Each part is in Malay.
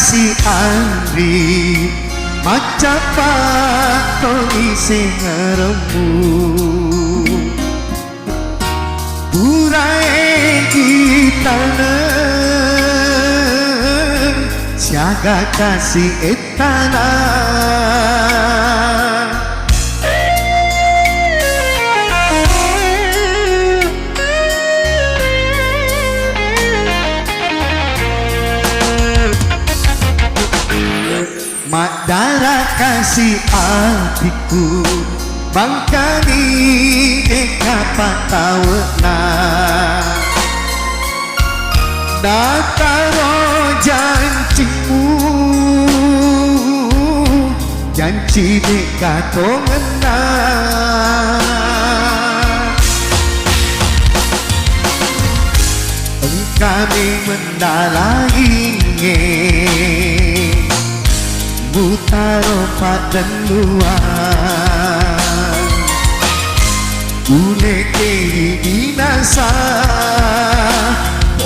kasih Andri macam pato isi ngerembuk burai gitana siaga kasih etana mak darah kasih adikku bangkani eka patawena dataro janjimu janji deka tongena engkami mendalainya Butaro padan luar Ule kiri dinasa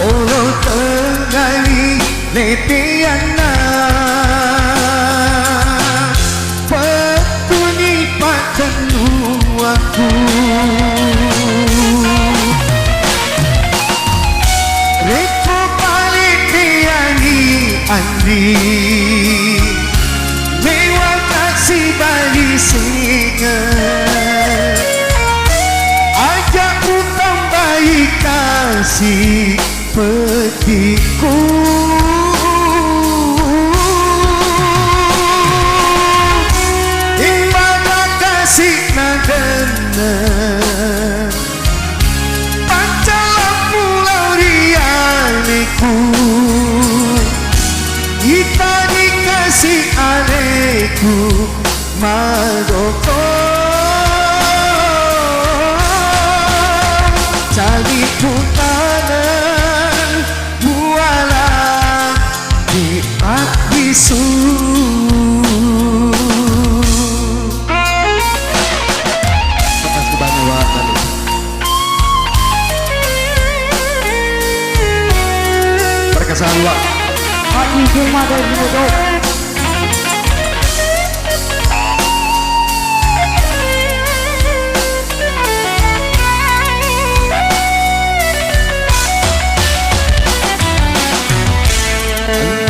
Olo tengali leteana Petuni padan luarku Reko balik diani Andri si bali singa ajak utang baik kasih petiku ibadah kasih nadana pancalan pulau rianiku kita dikasih adekku Madoko cari putana bualah di bisu makasih banyak waktu mereka selalu Haji Jum'at dan Jum'at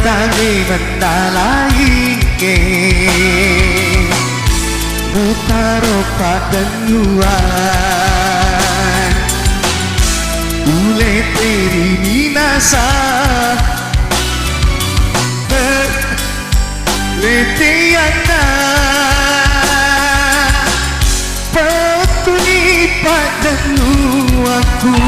kami mendalainya Butaro padan luar Ule teri minasa Letiana Petuni padan luarku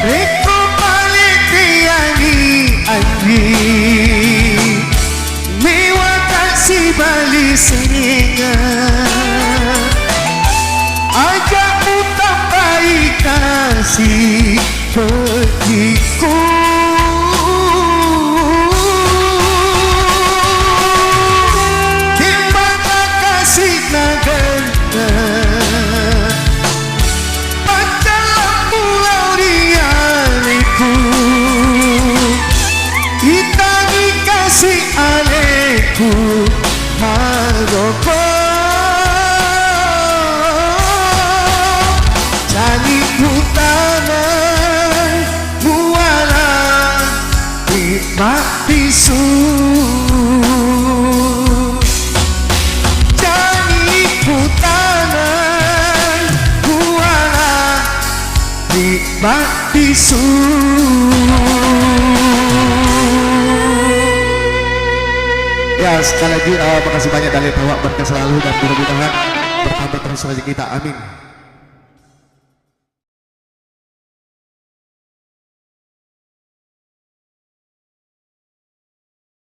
Reko balik diani Andri Mewah kasih balik singa Ajak utang baik kasih petiku Dimana kasih nagana kita dikasih aleku Maroko jadi putana muara nikmat bisu jadi putana muara nikmat bisu ya sekali lagi makasih banyak dari Bapak berkah selalu dan mudah-mudahan bertambah terus rezeki kita amin.